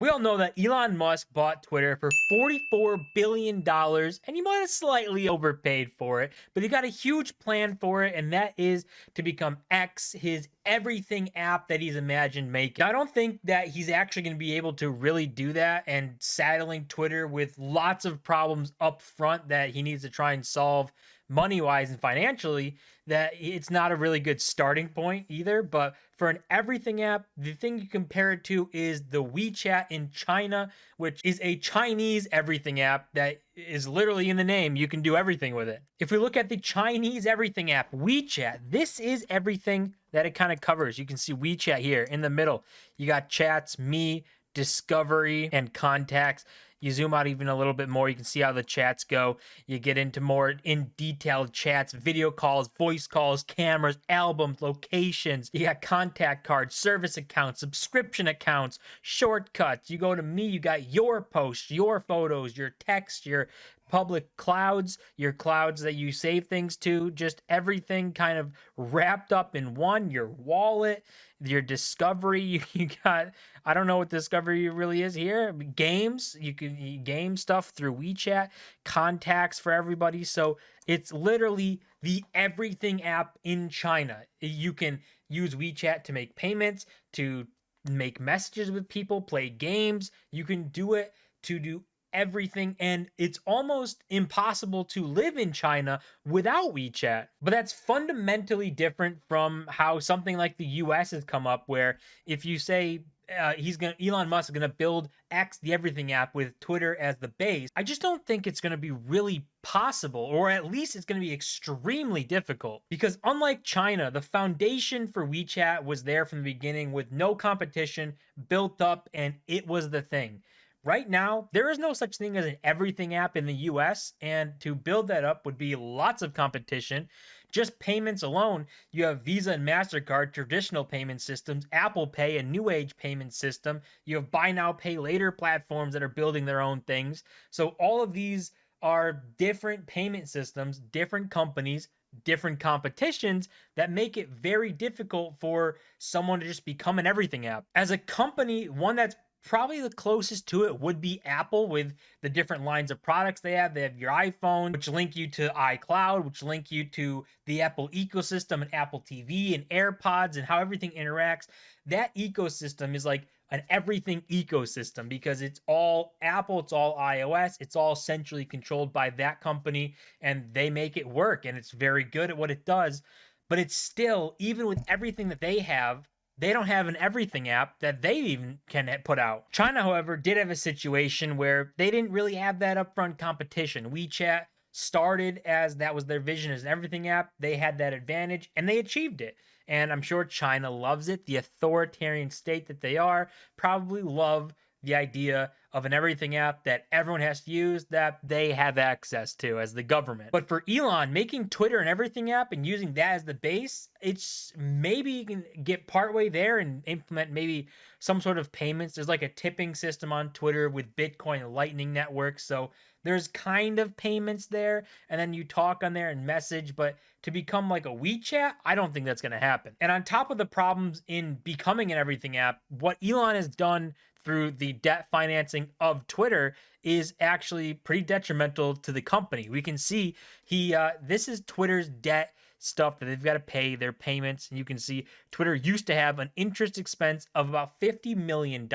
We all know that Elon Musk bought Twitter for $44 billion, and he might have slightly overpaid for it, but he got a huge plan for it, and that is to become X, his everything app that he's imagined making. Now, I don't think that he's actually going to be able to really do that, and saddling Twitter with lots of problems up front that he needs to try and solve money wise and financially, that it's not a really good starting point either. But for an everything app, the thing you compare it to is the WeChat in China, which is a Chinese everything app that is literally in the name. You can do everything with it. If we look at the Chinese everything app, WeChat, this is everything that it kind of covers. You can see WeChat here in the middle. You got chats, me, discovery, and contacts. You zoom out even a little bit more, you can see how the chats go. You get into more in detailed chats, video calls, voice calls, cameras, albums, locations. You got contact cards, service accounts, subscription accounts, shortcuts. You go to me, you got your posts, your photos, your text, your public clouds, your clouds that you save things to, just everything kind of wrapped up in one. Your wallet, your discovery. You got, I don't know what discovery really is here. Games, you can game stuff through WeChat, contacts for everybody. So it's literally the everything app in China. You can use WeChat to make payments, to make messages with people, play games. You can do it to do everything, and it's almost impossible to live in China without WeChat. But that's fundamentally different from how something like the US has come up, where if you say Elon Musk is gonna build X, the everything app, with Twitter as the base, I just don't think it's gonna be really possible, or at least it's gonna be extremely difficult. Because unlike China, the foundation for WeChat was there from the beginning with no competition, built up, and it was the thing. Right now, there is no such thing as an everything app in the US, and to build that up would be lots of competition. Just payments alone, you have Visa and MasterCard, traditional payment systems, Apple Pay, a new age payment system. You have buy now, pay later platforms that are building their own things. So, all of these are different payment systems, different companies, different competitions that make it very difficult for someone to just become an everything app. As a company, one that's probably the closest to it would be Apple, with the different lines of products they have. They have your iPhone, which link you to iCloud, which link you to the Apple ecosystem and Apple TV and AirPods and how everything interacts. That ecosystem is like an everything ecosystem because it's all Apple, it's all iOS, it's all centrally controlled by that company, and they make it work, and it's very good at what it does. But it's still, even with everything that they don't have an everything app that they even can put out. China, however, did have a situation where they didn't really have that upfront competition. WeChat started as that was their vision as an everything app. They had that advantage and they achieved it. And I'm sure China loves it. The authoritarian state that they are probably love the idea of an everything app that everyone has to use, that they have access to as the government. But for Elon, making Twitter an everything app and using that as the base, it's maybe you can get partway there and implement maybe some sort of payments. There's like a tipping system on Twitter with Bitcoin and Lightning networks. So there's kind of payments there, and then you talk on there and message. But to become like a WeChat, I don't think that's going to happen. And on top of the problems in becoming an everything app, what Elon has done through the debt financing of Twitter is actually pretty detrimental to the company. We can see this is Twitter's debt stuff that they've got to pay, their payments. And you can see Twitter used to have an interest expense of about $50 million.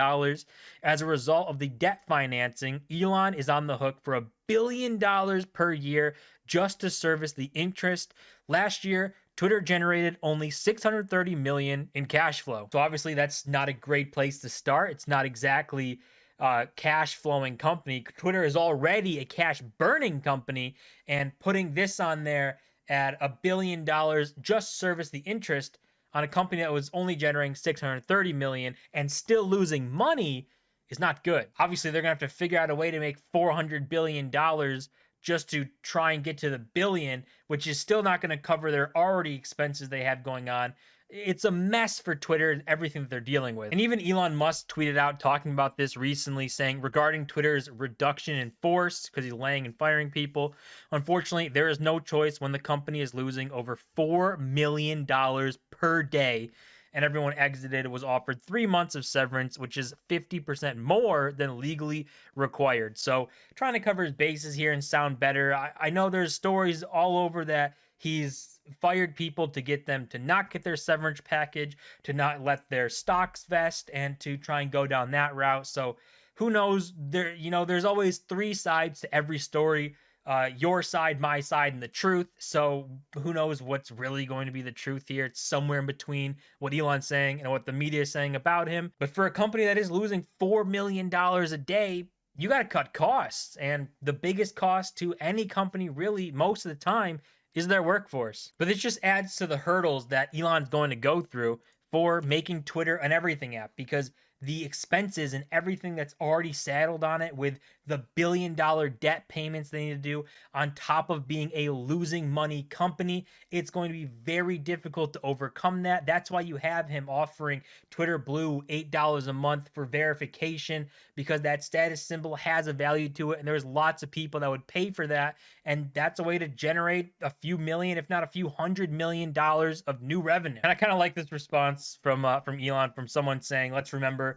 As a result of the debt financing, Elon is on the hook for $1 billion per year just to service the interest. Last year, Twitter generated only 630 million in cash flow. So obviously that's not a great place to start. It's not exactly a cash flowing company. Twitter is already a cash burning company, and putting this on there at $1 billion just service the interest on a company that was only generating 630 million and still losing money is not good. Obviously, they're gonna have to figure out a way to make $400 billion just to try and get to the billion, which is still not going to cover their already expenses they have going on. It's a mess for Twitter and everything that they're dealing with. And even Elon Musk tweeted out talking about this recently, saying regarding Twitter's reduction in force because he's laying and firing people, unfortunately, there is no choice when the company is losing over $4 million per day. and everyone exited, was offered 3 months of severance, which is 50% more than legally required. So, trying to cover his bases here and sound better. I know there's stories all over that he's fired people to get them to not get their severance package, to not let their stocks vest, and to try and go down that route. So, who knows? There's always three sides to every story, your side, my side, and the truth. So who knows what's really going to be the truth here? It's somewhere in between what Elon's saying and what the media is saying about him. But for a company that is losing $4 million a day, you got to cut costs. And the biggest cost to any company, really, most of the time, is their workforce. But this just adds to the hurdles that Elon's going to go through for making Twitter an everything app, because the expenses and everything that's already saddled on it, with the billion-dollar debt payments they need to do on top of being a losing money company, it's going to be very difficult to overcome that. That's why you have him offering Twitter Blue $8 a month for verification, because that status symbol has a value to it, and there's lots of people that would pay for that, and that's a way to generate a few million, if not a few $100 million of new revenue. And I kind of like this response from Elon, from someone saying, let's remember,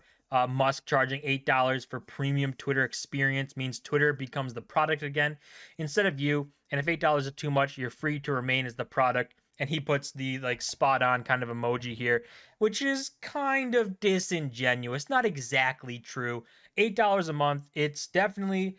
Musk charging $8 for premium Twitter experience means Twitter becomes the product again instead of you. And if $8 is too much, you're free to remain as the product. And he puts the spot on kind of emoji here, which is kind of disingenuous. Not exactly true. $8 a month. It's definitely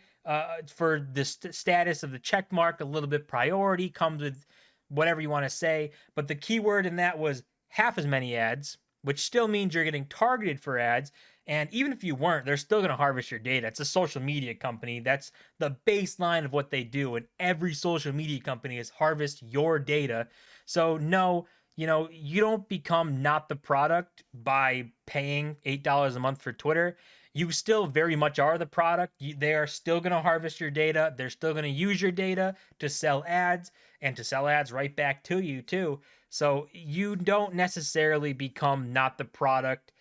for the status of the check mark, a little bit priority, comes with whatever you want to say. But the keyword in that was half as many ads, which still means you're getting targeted for ads. And even if you weren't, they're still going to harvest your data. It's a social media company. That's the baseline of what they do. And every social media company is harvest your data. So no, you don't become not the product by paying $8 a month for Twitter. You still very much are the product. They are still going to harvest your data. They're still going to use your data to sell ads, and to sell ads right back to you too. So you don't necessarily become not the product.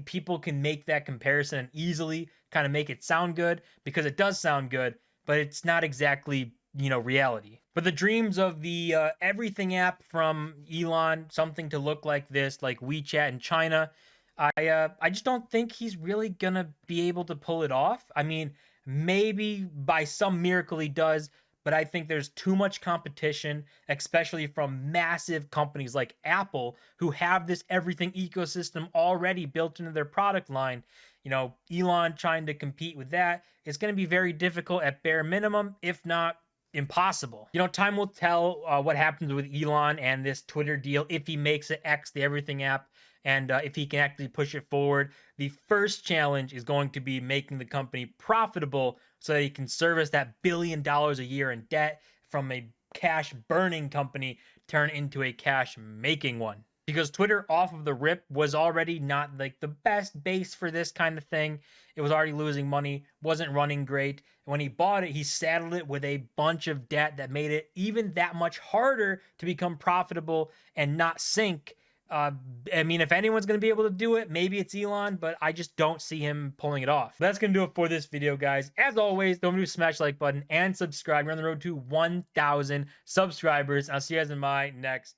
People can make that comparison and easily kind of make it sound good, because it does sound good, but it's not exactly, reality. But the dreams of the everything app from Elon, something to look like this, like WeChat in China, I just don't think he's really gonna be able to pull it off. I mean, maybe by some miracle he does, but I think there's too much competition, especially from massive companies like Apple, who have this everything ecosystem already built into their product line. Elon trying to compete with that, it's going to be very difficult at bare minimum, if not impossible. Time will tell what happens with Elon and this Twitter deal, if he makes it X, the everything app, and if he can actually push it forward. The first challenge is going to be making the company profitable so that he can service that $1 billion a year in debt from a cash burning company, turn into a cash making one. Because Twitter off of the rip was already not like the best base for this kind of thing. It was already losing money, wasn't running great. When he bought it, he saddled it with a bunch of debt that made it even that much harder to become profitable and not sink. I mean, if anyone's going to be able to do it, maybe it's Elon, but I just don't see him pulling it off. That's going to do it for this video, guys. As always, don't forget to smash the like button and subscribe. We're on the road to 1,000 subscribers. I'll see you guys in my next